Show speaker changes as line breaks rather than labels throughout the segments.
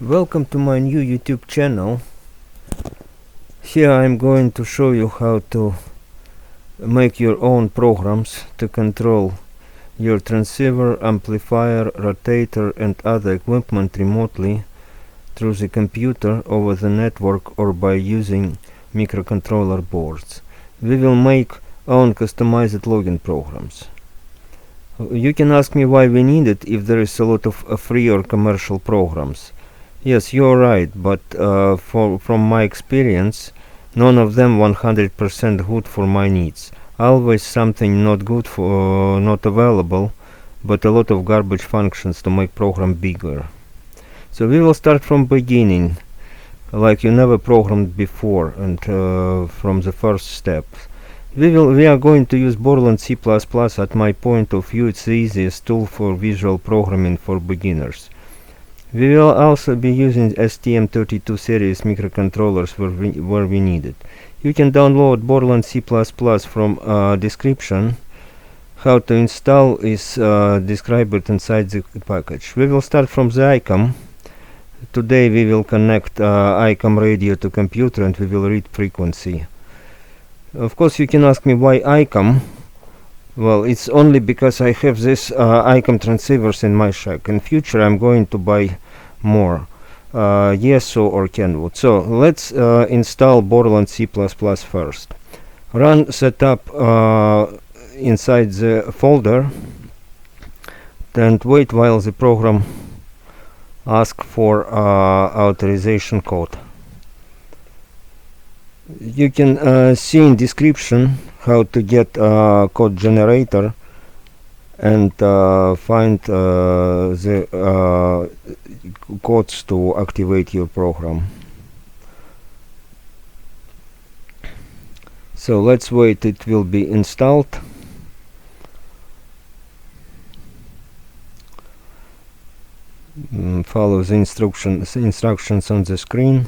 Welcome to my new YouTube channel. Here I'm going to show you how to make your own programs to control your transceiver, amplifier, rotator and other equipment remotely through the computer, over the network, or by using microcontroller boards. We will make own customized login programs. You can ask me why we need it if there is a lot of free or commercial programs. Yes, you're right, but from my experience, none of them 100% good for my needs. Always something not good for not available, but a lot of garbage functions to make program bigger. So we will start from beginning, like you never programmed before, and from the first step. We are going to use Borland C++. At my point of view, it's the easiest tool for visual programming for beginners. We will also be using STM32 series microcontrollers where we need it. You can download Borland C++ from description. How to install is described inside the package. We will start from the Icom. Today we will connect Icom radio to computer and we will read frequency. Of course you can ask me why Icom. Well, it's only because I have this Icom transceivers in my shack. In future I'm going to buy more ESO or Kenwood. So let's install Borland C++ first. Run setup inside the folder and wait while the program asks for authorization code. You can see in description how to get code generator and find the codes to activate your program. So let's wait, it will be installed. Follow the instructions on the screen.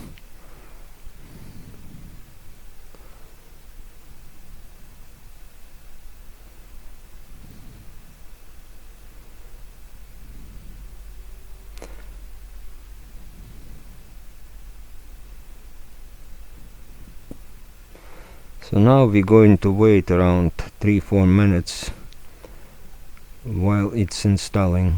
So now we're going to wait around 3-4 minutes while it's installing.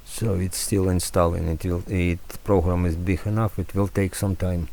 So it's still installing. It program is big enough. It will take some time.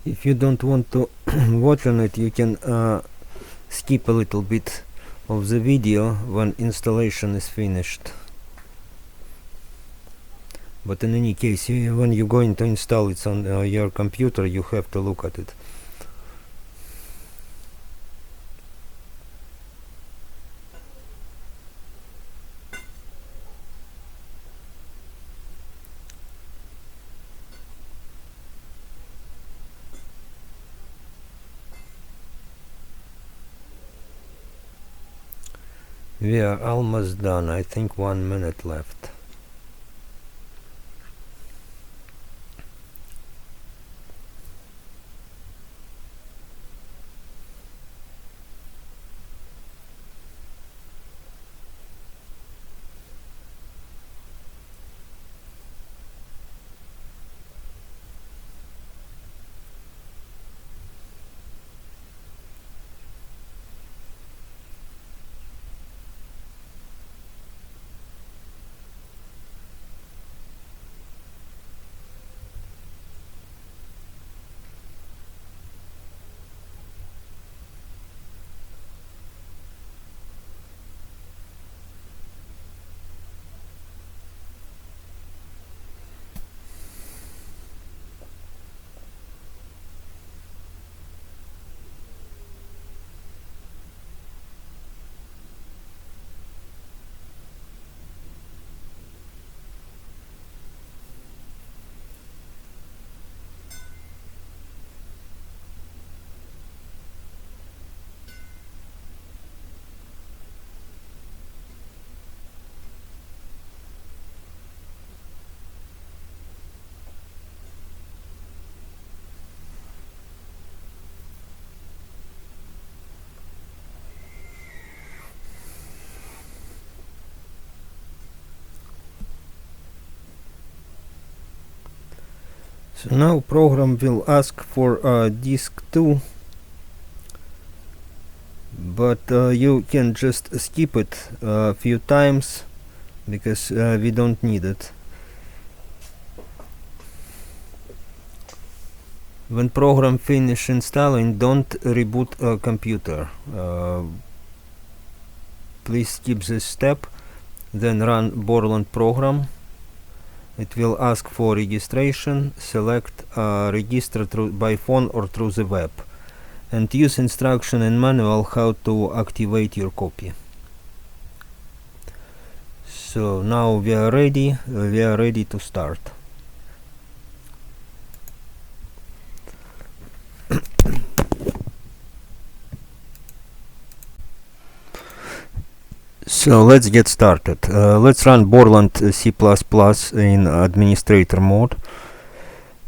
If you don't want to watch on it, you can skip a little bit of the video when installation is finished. But in any case, when you're going to install it on your computer, you have to look at it. We are almost done. I think 1 minute left. So now program will ask for disk 2, but you can just skip it a few times because we don't need it. When program finish installing, don't reboot a computer. Please skip this step, then run Borland program. It will ask for registration. Select register by phone or through the web, and use instruction and manual how to activate your copy. So now we are ready to start. So let's get started. Let's run Borland C++ in administrator mode.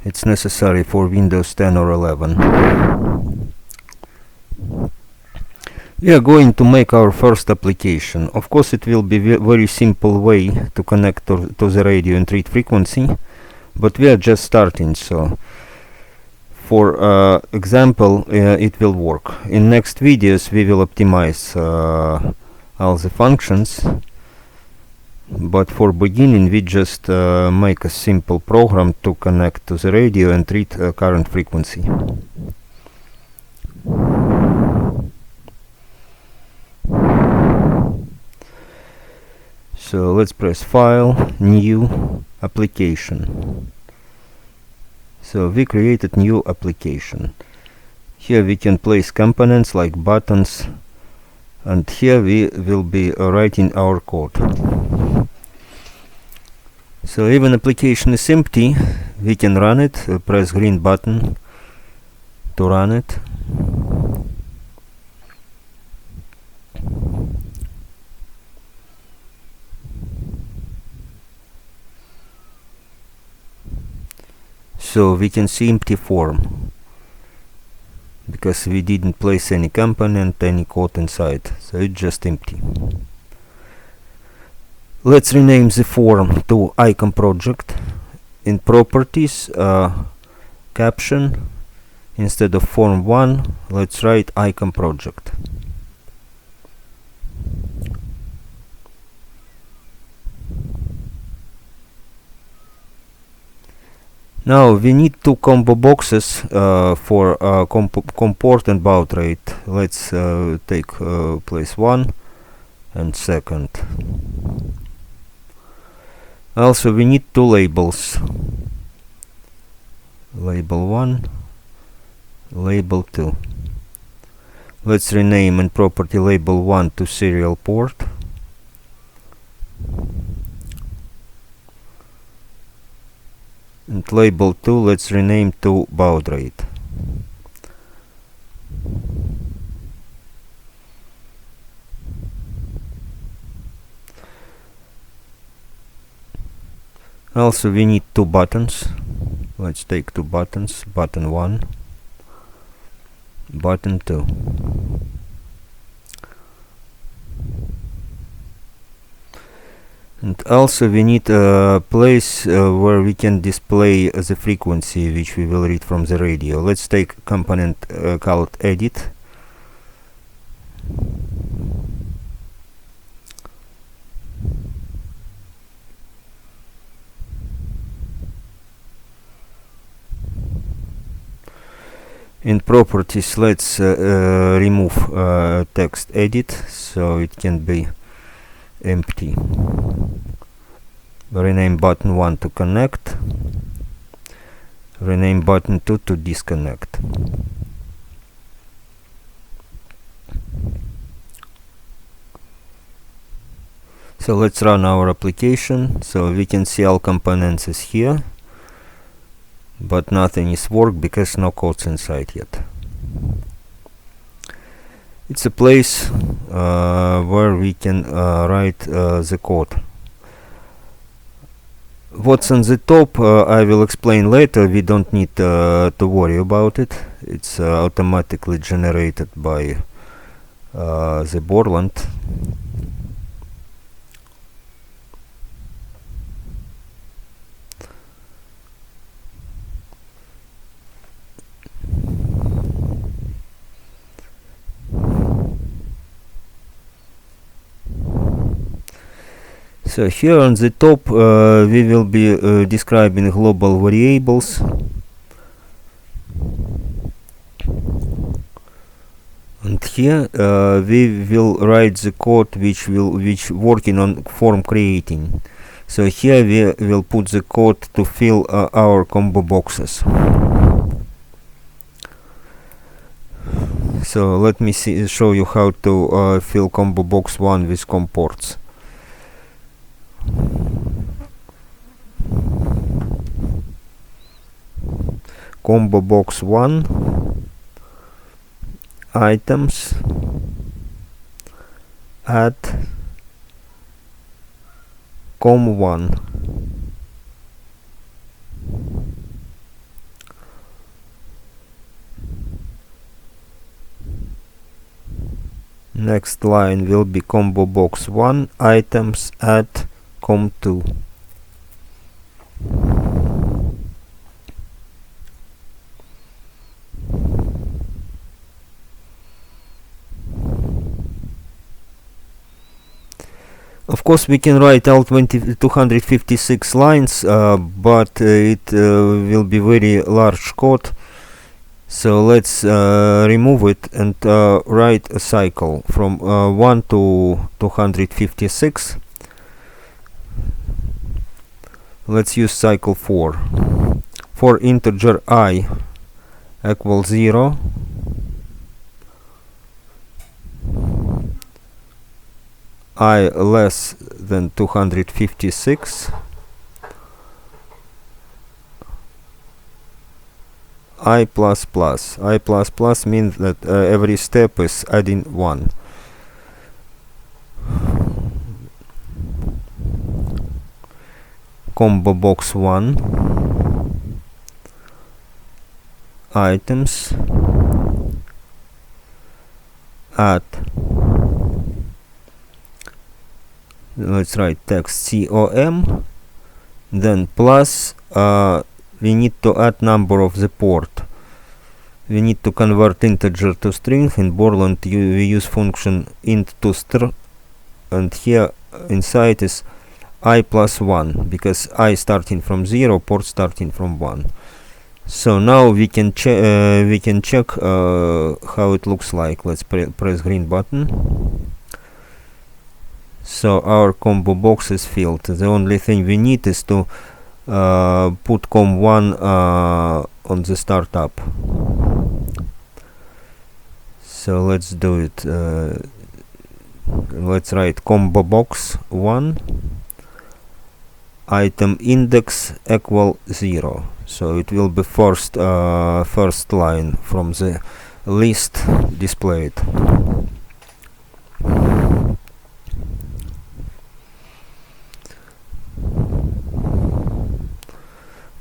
It's necessary for Windows 10 or 11. We are going to make our first application. Of course, it will be very simple way to connect to the radio and read frequency, but we are just starting, so for example it will work. In next videos we will optimize all the functions, but for beginning we just make a simple program to connect to the radio and read current frequency. So let's press File, New, Application. So we created new application. Here we can place components like buttons, and here we will be writing our code. So even application is empty, we can run it. Press green button to run it. So we can see empty form because we didn't place any component, any code inside, so it's just empty. Let's rename the form to Icom project. In properties, caption, instead of form 1, let's write Icom project. Now we need two combo boxes for comport and baud rate. Let's take place 1 and second. Also we need two labels. Label 1, label 2. Let's rename in property label 1 to serial port. And label 2 let's rename to baud rate. Also we need two buttons. Let's take two buttons, button 1, button 2. And also we need a place where we can display the frequency which we will read from the radio. Let's take a component called edit. In properties let's remove text edit so it can be empty. Rename button 1 to connect, rename button 2 to disconnect. So let's run our application. So we can see all components is here, but nothing is worked because no code's inside yet. It's a place where we can write the code. What's on the top I will explain later. We don't need to worry about it. It's automatically generated by the Borland. So here on the top we will be describing global variables, and here we will write the code which working on form creating. So here we will put the code to fill our combo boxes. So let me show you how to fill combo box 1 with comports. Combo box 1, items, add com1. Next line will be combo box 1, items, add com2. Of course we can write all 256 lines, but it will be very large code. So let's remove it and write a cycle from 1 to 256. Let's use cycle 4. For integer I equals 0, I less than 256, I plus plus. I plus plus means that every step is adding 1. Combo box 1, items, add, let's write text com, then plus, we need to add number of the port. We need to convert integer to string. In Borland we use function int to str, and here inside is I plus 1, because I starting from 0, port starting from 1. So now we can check how it looks like. Let's press green button. So our combo box is filled. The only thing we need is to put com1 on the startup. So let's do it. Let's write combo box 1 item index equal 0. So it will be first line from the list displayed.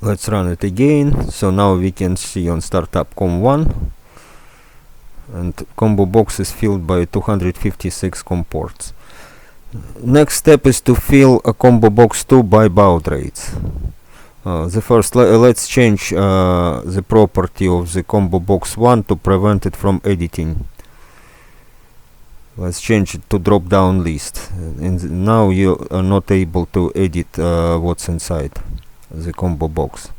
Let's run it again. So now we can see on startup com1, and combo box is filled by 256 COM ports. Next step is to fill a combo box 2 by baud rates. Let's change the property of the combo box 1 to prevent it from editing. Let's change it to drop down list. Now you are not able to edit what's inside the combo box.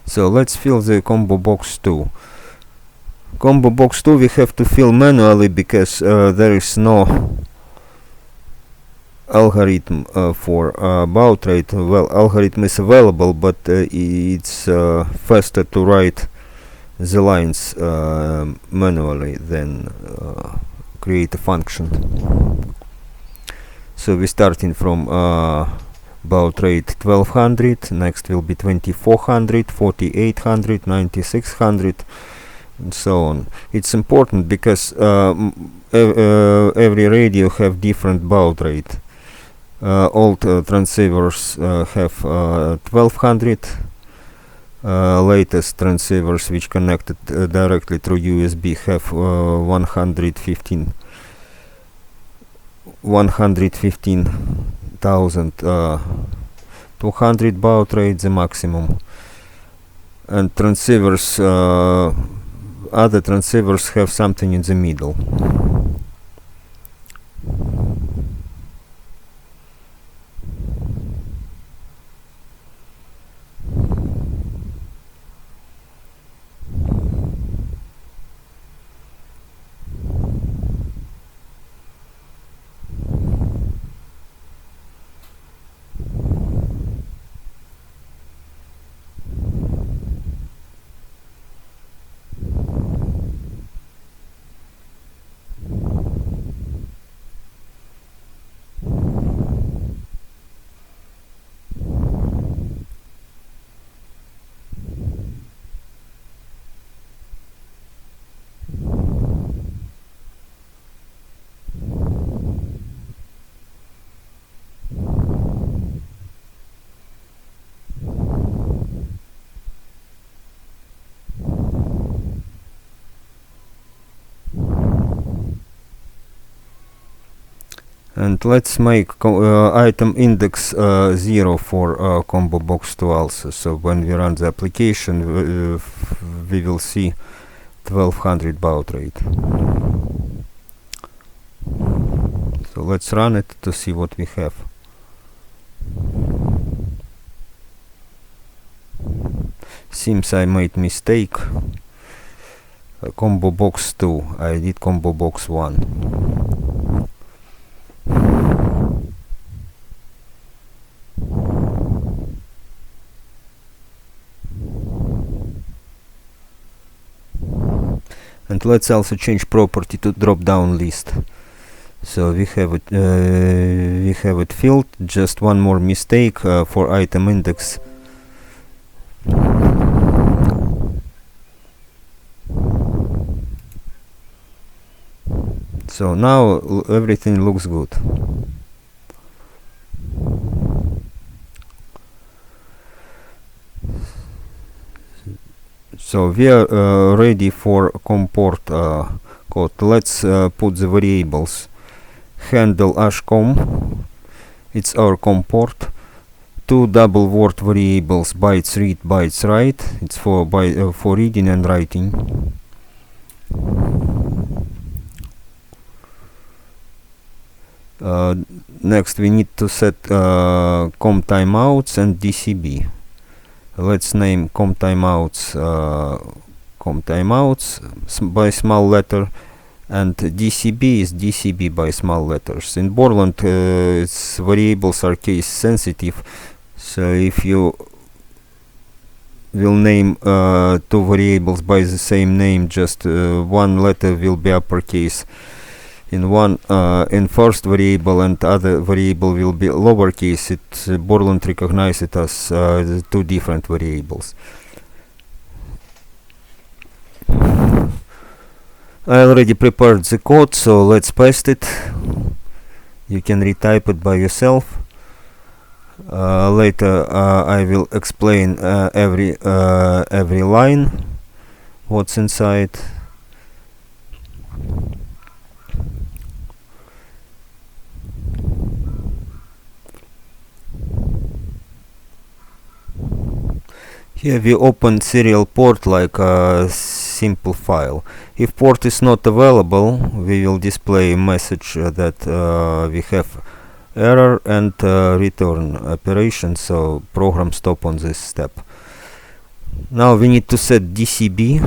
So let's fill the combo box 2. Combo box 2 we have to fill manually, because there is no algorithm for baud rate. Well, algorithm is available, but it's faster to write the lines manually than create a function. So we're starting from baud rate 1200, next will be 2400, 4800, 9600, and so on. It's important because every radio have different baud rate. Old transceivers have 1200. Latest transceivers which connected directly through USB have 115,200 baud rate, the maximum. And transceivers, other transceivers have something in the middle. And let's make item index 0 for combo box 2 also. So when we run the application, we will see 1200 baud rate. So let's run it to see what we have. Seems I made mistake. Combo box 2, I did combo box 1. And let's also change property to drop down list. So we have it filled. Just one more mistake for item index. So now everything looks good. So we are ready for COM port code. Let's put the variables. Handle Icom, it's our COM port. two double word variables, bytes read, bytes write. It's for reading and writing. Next we need to set com timeouts and DCB. Let's name com timeouts by small letter, and DCB is DCB by small letters. In Borland its variables are case sensitive, so if you will name two variables by the same name, just one letter will be uppercase in first variable and other variable will be lowercase. Borland recognizes it as two different variables. I already prepared the code, so let's paste it. You can retype it by yourself. Later I will explain every line what's inside. Here we open serial port like a simple file. If port is not available, we will display a message that we have error and return operation, so program stop on this step. Now we need to set DCB.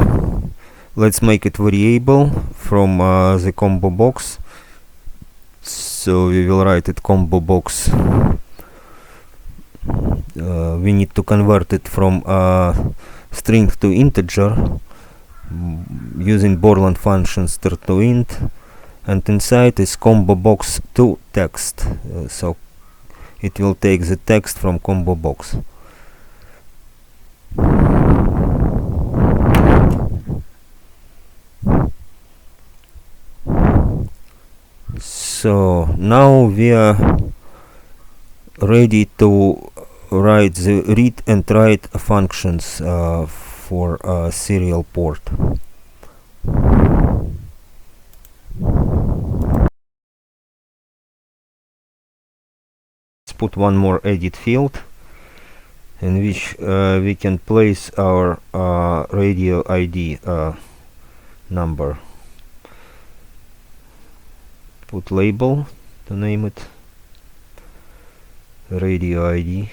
Let's make it variable from the combo box. So we will write it combo box. We need to convert it from string to integer using Borland function start to int, and inside is combo box to text, so it will take the text from combo box. So now we are ready to write the read and write functions for serial port. Let's put one more edit field in which we can place our radio ID number. Put label to name it radio ID.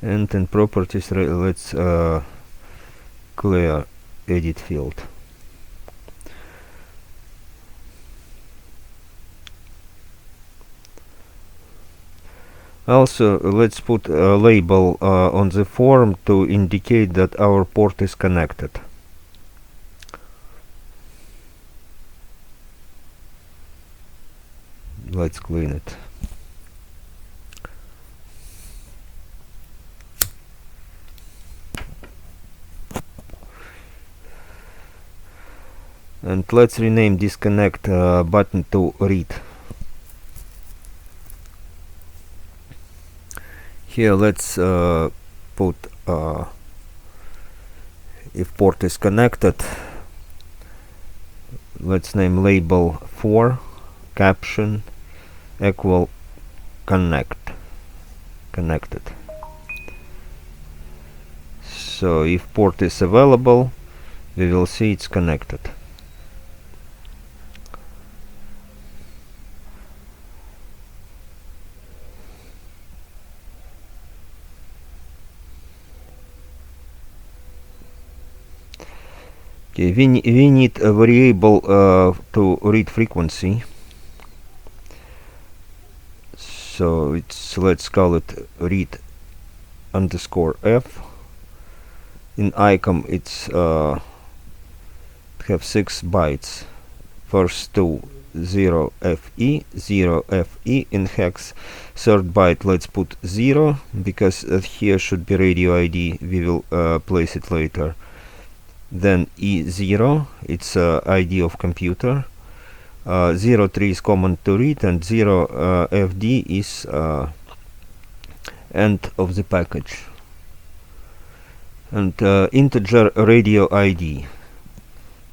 And in properties let's clear edit field. Also let's put a label on the form to indicate that our port is connected. Let's clean it. And let's rename disconnect button to read. Here let's put if port is connected, let's name label 4 caption equal connected. So if port is available, we will see it's connected. Okay, we need a variable to read frequency. So let's call it read underscore f. In Icom it's have 6 bytes. First two 0FE, 0FE in hex. Third byte let's put 0 because here should be radio ID. We will place it later. Then E0, it's ID of computer. 03 is common to read, and 0FD is end of the package. And integer radio ID.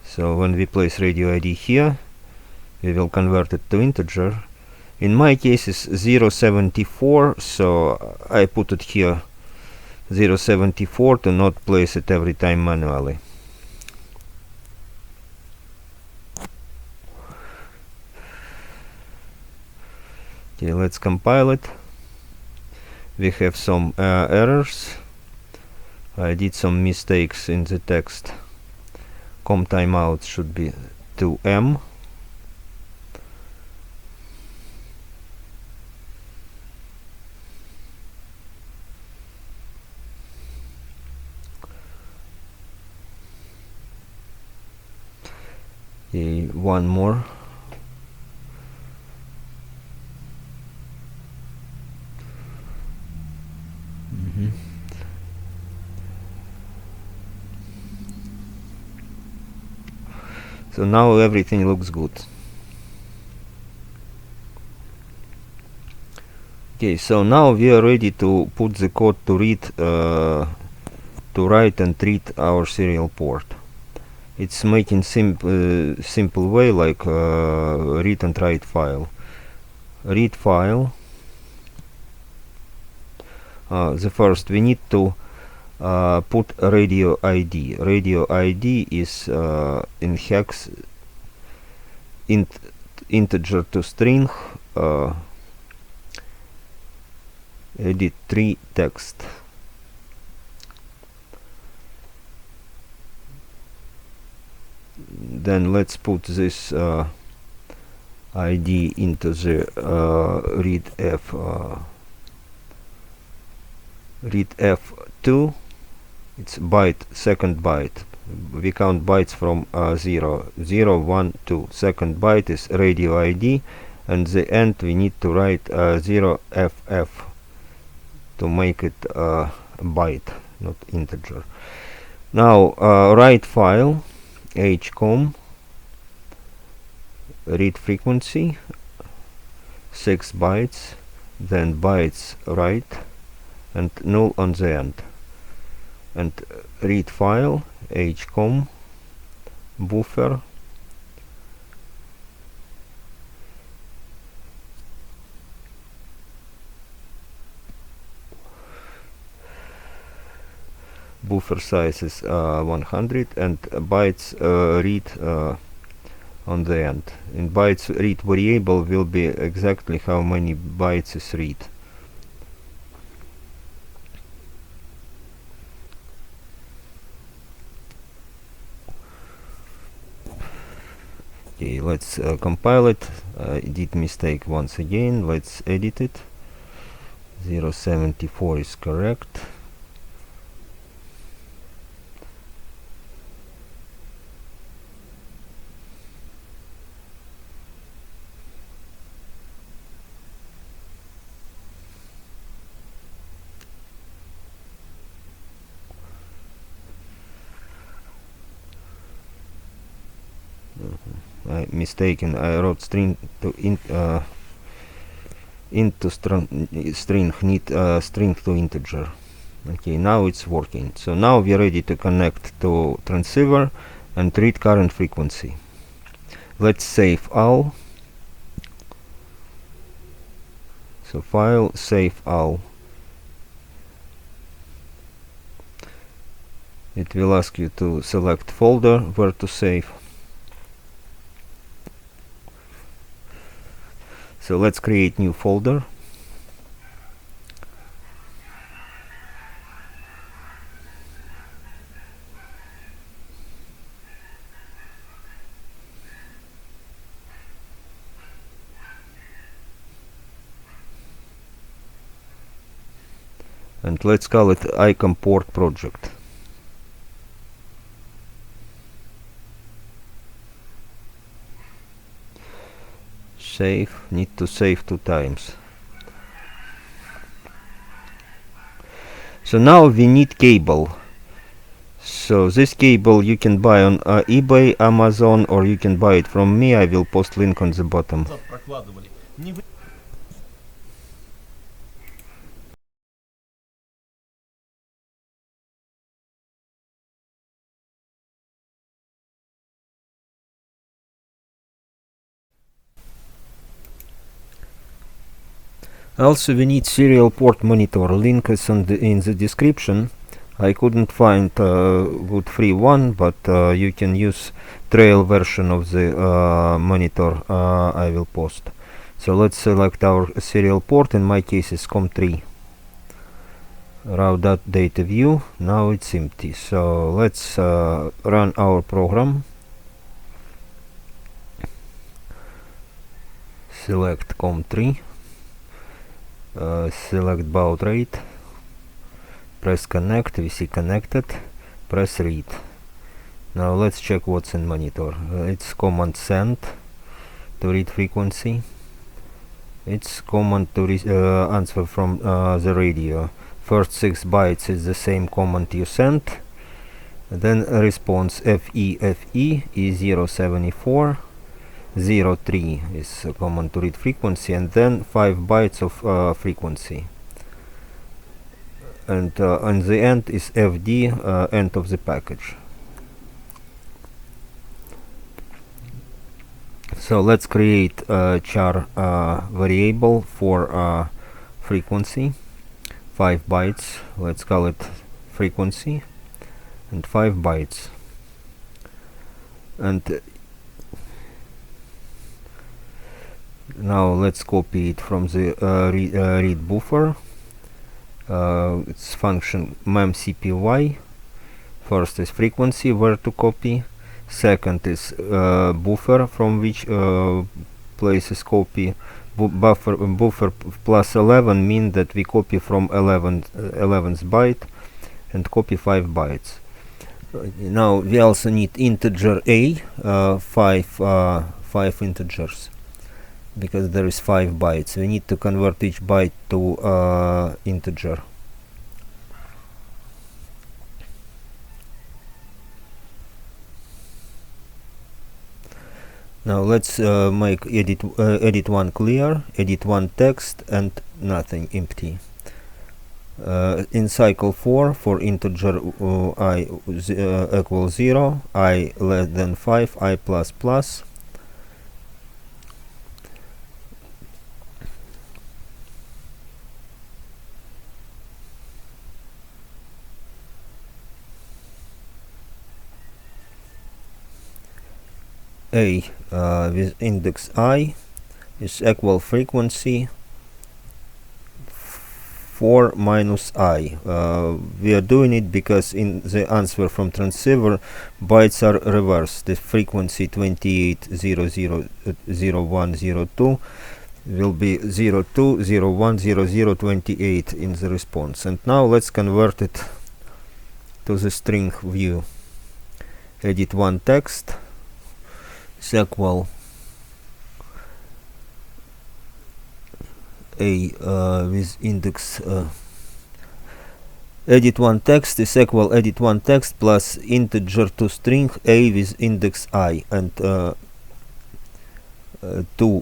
So when we place radio ID here, we will convert it to integer. In my case is 074, so I put it here 074 to not place it every time manually. Okay, let's compile it. We have some errors. I did some mistakes in the text. Com timeout should be 2M. Okay, one more. So now everything looks good. Okay, so now we are ready to put the code to read, to write and read our serial port. It's making simple way, like read and write file. Read file. The first we need to put radio ID. Radio ID is in hex integer to string, edit tree text. Then let's put this ID into the readf2. It's byte, second byte. We count bytes from 0, 1, 2. Second byte is radio ID, and the end we need to write 0ff to make it byte, not integer. Now write file, Icom, read frequency 6 bytes, then bytes write, and null on the end. And read file, Icom, buffer, buffer size is 100, and bytes read on the end. In bytes read variable will be exactly how many bytes is read. Okay, let's compile it. I did mistake once again. Let's edit it. 074 is correct. I mistaken. I wrote string to into string, need string to integer. Okay, now it's working. So now we are ready to connect to transceiver and read current frequency. Let's save all. So file, save all. It will ask you to select folder where to save. So let's create new folder. And let's call it Icom port project. Save, need to save 2 times. So now we need cable. So this cable you can buy on eBay, Amazon, or you can buy it from me. I will post link on the bottom. Also, we need serial port monitor. Link is in the description. I couldn't find a good free one, but you can use trial version of the monitor I will post. So let's select our serial port. In my case it's COM3. Route data view. Now it's empty. So let's run our program. Select COM3. Select baud rate. Press connect. We see connected. Press read. Now let's check what's in monitor. It's command send to read frequency. It's command to answer from the radio. First 6 bytes is the same command you sent. Then response FE E074. 03 is a command to read frequency, and then 5 bytes of frequency. And on the end is FD, end of the package. So let's create a char variable for frequency. 5 bytes. Let's call it frequency, and 5 bytes. And now let's copy it from the read buffer. It's function memcpy. First is frequency, where to copy. Second is buffer, from which places copy. Buffer plus 11 mean that we copy from 11th byte and copy 5 bytes. Now we also need integer a, 5 integers, because there is 5 bytes. We need to convert each byte to integer. Now let's make edit one clear, edit one text, and nothing, empty. In cycle 4, for integer I equals 0, I less than 5, I plus plus. A with index I is equal frequency 4 minus I. We are doing it because in the answer from transceiver bytes are reversed. The frequency 28000102 will be 02010028 in the response. And now let's convert it to the string view. Edit one text is equal a with index edit one text is equal edit one text plus integer to string a with index I, and two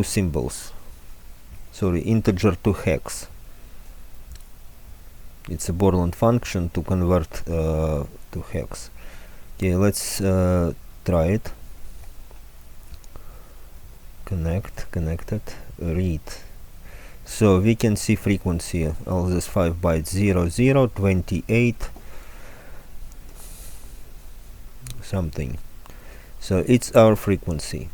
symbols, sorry, integer to hex. It's a Borland function to convert to hex. Okay, let's try it. Connected, read. So we can see frequency, all these 5 bytes, 00, 28, something. So it's our frequency.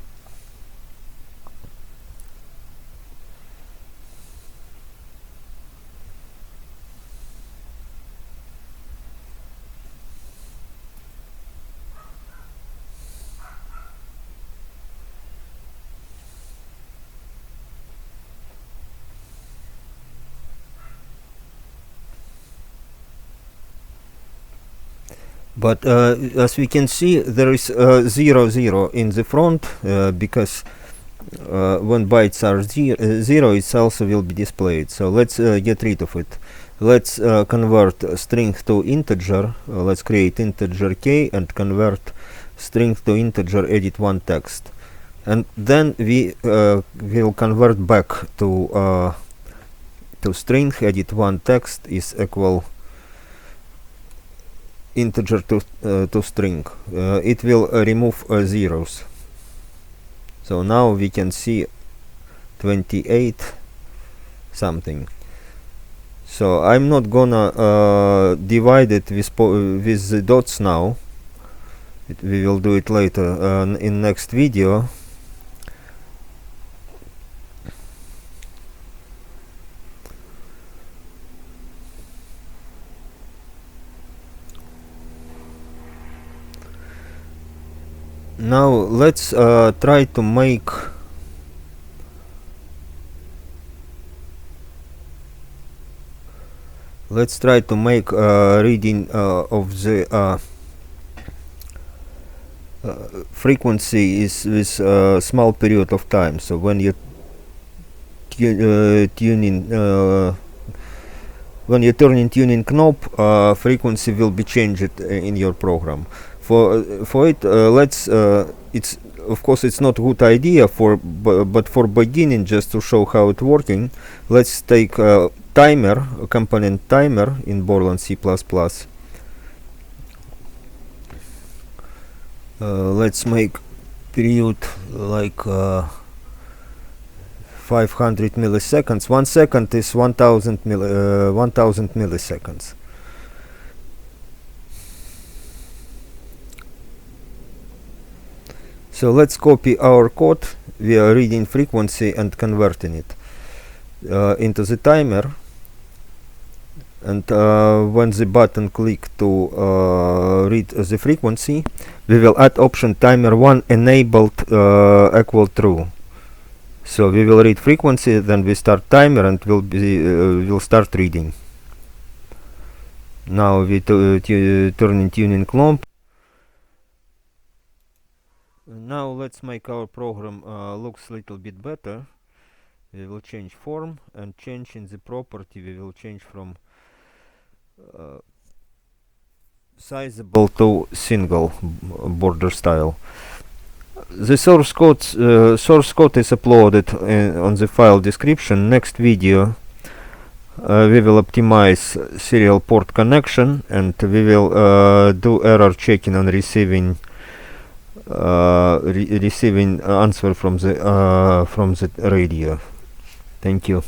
But as we can see, there is 00 in the front, because when bytes are 0, it also will be displayed. So let's get rid of it. Let's convert string to integer. Let's create integer k and convert string to integer, edit one text. And then we will convert back to string. Edit one text is equal integer to string. It will remove zeros. So now we can see 28 something. So I'm not gonna divide it with the dots now. We will do it later in next video. Now let's try to make reading of the frequency is with a small period of time. So when you when you turn in tuning knob, frequency will be changed in your program. For it, let's it's of course it's not a good idea but for beginning, just to show how it's working, let's take a timer, a component timer in Borland C++. Let's make period like 500 milliseconds. 1 second is 1000 milliseconds. So let's copy our code via reading frequency and converting it into the timer. And when the button click to read the frequency, we will add option timer 1 enabled equal true. So we will read frequency, then we start timer, and will start reading. Now we turn in tuning knob. Now let's make our program looks a little bit better. We will change form, and change in the property. We will change from sizable to single border style. The source code is uploaded on the file description. Next video we will optimize serial port connection, and we will do error checking on receiving receiving answer from the radio. Thank you.